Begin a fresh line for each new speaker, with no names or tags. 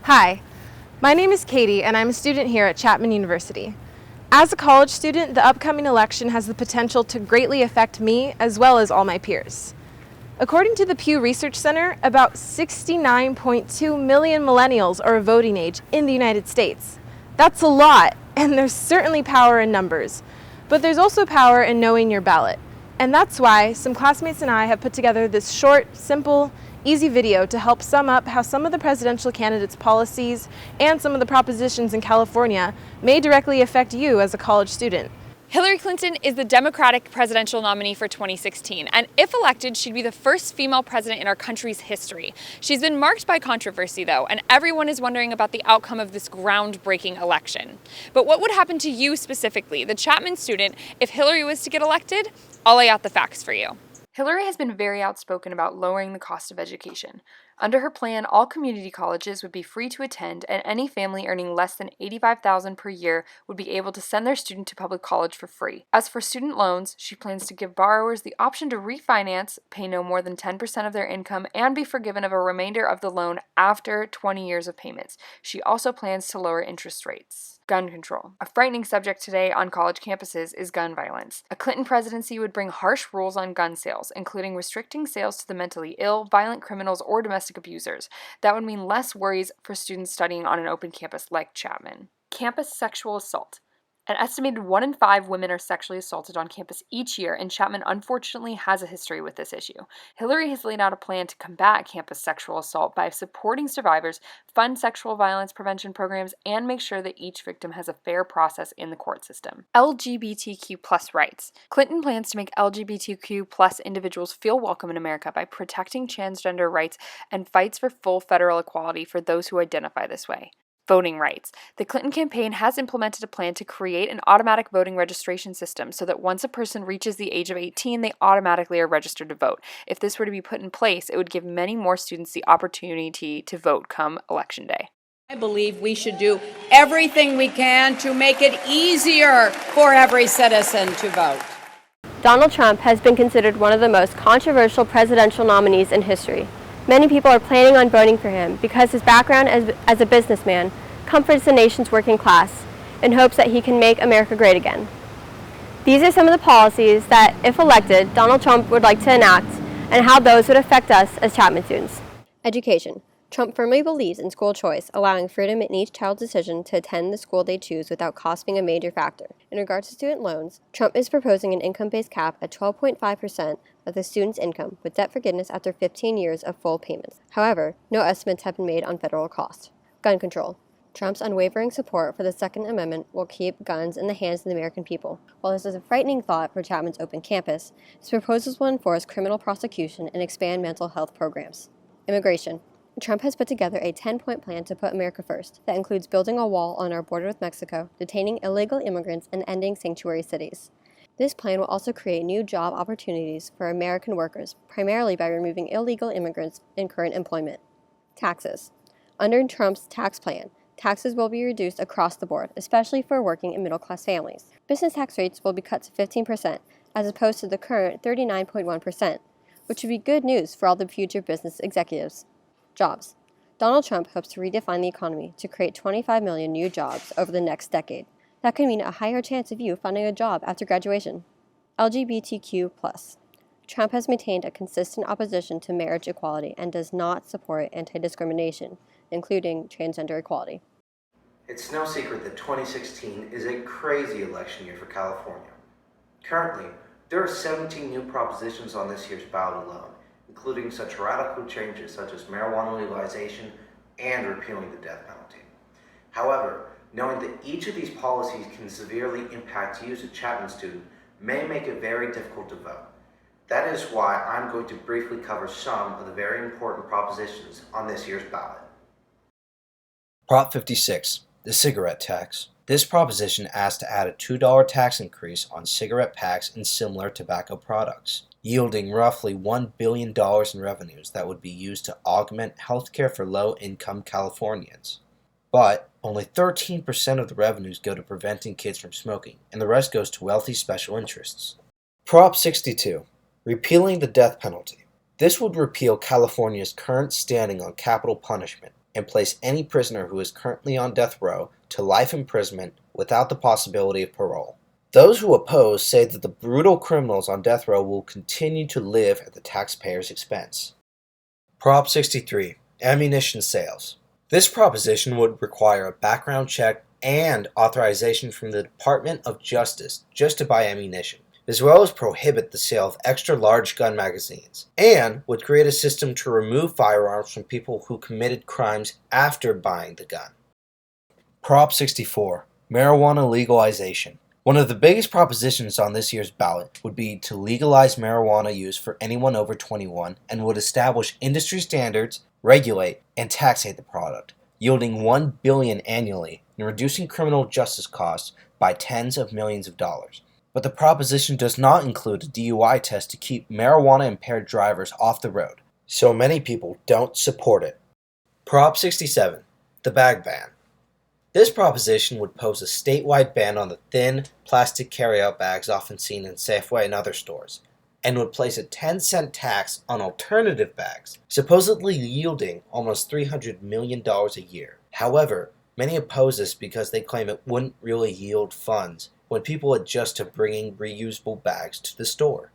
Hi, my name is Caitie and I'm a student here at Chapman University. As a college student, the upcoming election has the potential to greatly affect me as well as all my peers. According to the Pew Research Center, about 69.2 million millennials are of voting age in the United States. That's a lot, and there's certainly power in numbers. But there's also power in knowing your ballot. And that's why some classmates and I have put together this short, simple, easy video to help sum up how some of the presidential candidates' policies and some of the propositions in California may directly affect you as a college student.
Hillary Clinton is the Democratic presidential nominee for 2016, and if elected, she'd be the first female president in our country's history. She's been marked by controversy, though, and everyone is wondering about the outcome of this groundbreaking election. But what would happen to you specifically, the Chapman student, if Hillary was to get elected? I'll lay out the facts for you. Hillary has been very outspoken about lowering the cost of education. Under her plan, all community colleges would be free to attend, and any family earning less than $85,000 per year would be able to send their student to public college for free. As for student loans, she plans to give borrowers the option to refinance, pay no more than 10% of their income, and be forgiven of a remainder of the loan after 20 years of payments. She also plans to lower interest rates. Gun control. A frightening subject today on college campuses is gun violence. A Clinton presidency would bring harsh rules on gun sales, including restricting sales to the mentally ill, violent criminals, or domestic abusers. That would mean less worries for students studying on an open campus like Chapman. Campus sexual assault. An estimated 1 in 5 women are sexually assaulted on campus each year, and Chapman unfortunately has a history with this issue. Hillary has laid out a plan to combat campus sexual assault by supporting survivors, fund sexual violence prevention programs, and make sure that each victim has a fair process in the court system. LGBTQ+ rights. Clinton plans to make LGBTQ+ individuals feel welcome in America by protecting transgender rights and fights for full federal equality for those who identify this way. Voting rights. The Clinton campaign has implemented a plan to create an automatic voting registration system so that once a person reaches the age of 18, they automatically are registered to vote. If this were to be put in place, it would give many more students the opportunity to vote come Election Day.
I believe we should do everything we can to make it easier for every citizen to vote.
Donald Trump has been considered one of the most controversial presidential nominees in history. Many people are planning on voting for him because his background as a businessman comforts the nation's working class in hopes that he can make America great again. These are some of the policies that, if elected, Donald Trump would like to enact and how those would affect us as Chapman students. Education. Trump firmly believes in school choice, allowing freedom in each child's decision to attend the school they choose without cost being a major factor. In regards to student loans, Trump is proposing an income-based cap at 12.5% of the student's income with debt forgiveness after 15 years of full payments. However, no estimates have been made on federal cost. Gun control. Trump's unwavering support for the Second Amendment will keep guns in the hands of the American people. While this is a frightening thought for Chapman's open campus, his proposals will enforce criminal prosecution and expand mental health programs. Immigration. Trump has put together a 10-point plan to put America first that includes building a wall on our border with Mexico, detaining illegal immigrants, and ending sanctuary cities. This plan will also create new job opportunities for American workers, primarily by removing illegal immigrants in current employment. Taxes. Under Trump's tax plan, taxes will be reduced across the board, especially for working and middle-class families. Business tax rates will be cut to 15%, as opposed to the current 39.1%, which would be good news for all the future business executives. Jobs. Donald Trump hopes to redefine the economy to create 25 million new jobs over the next decade. That could mean a higher chance of you finding a job after graduation. LGBTQ+. Trump has maintained a consistent opposition to marriage equality and does not support anti-discrimination, including transgender equality.
It's no secret that 2016 is a crazy election year for California. Currently, there are 17 new propositions on this year's ballot alone, including such radical changes such as marijuana legalization and repealing the death penalty. However, knowing that each of these policies can severely impact you as a Chapman student may make it very difficult to vote. That is why I'm going to briefly cover some of the very important propositions on this year's ballot.
Prop 56, the cigarette tax. This proposition asks to add a $2 tax increase on cigarette packs and similar tobacco products, yielding roughly $1 billion in revenues that would be used to augment healthcare for low-income Californians. But only 13% of the revenues go to preventing kids from smoking, and the rest goes to wealthy special interests. Prop 62, repealing the death penalty. This would repeal California's current standing on capital punishment, and place any prisoner who is currently on death row to life imprisonment without the possibility of parole. Those who oppose say that the brutal criminals on death row will continue to live at the taxpayer's expense. Prop 63, Ammunition Sales. This proposition would require a background check and authorization from the Department of Justice just to buy ammunition, as well as prohibit the sale of extra-large gun magazines, and would create a system to remove firearms from people who committed crimes after buying the gun. Prop 64, Marijuana Legalization. One of the biggest propositions on this year's ballot would be to legalize marijuana use for anyone over 21 and would establish industry standards, regulate, and taxate the product, yielding $1 billion annually and reducing criminal justice costs by tens of millions of dollars. But the proposition does not include a DUI test to keep marijuana-impaired drivers off the road, so many people don't support it. Prop 67, the Bag Ban. This proposition would pose a statewide ban on the thin, plastic carryout bags often seen in Safeway and other stores, and would place a 10-cent tax on alternative bags, supposedly yielding almost $300 million a year. However, many oppose this because they claim it wouldn't really yield funds when people adjust to bringing reusable bags to the store.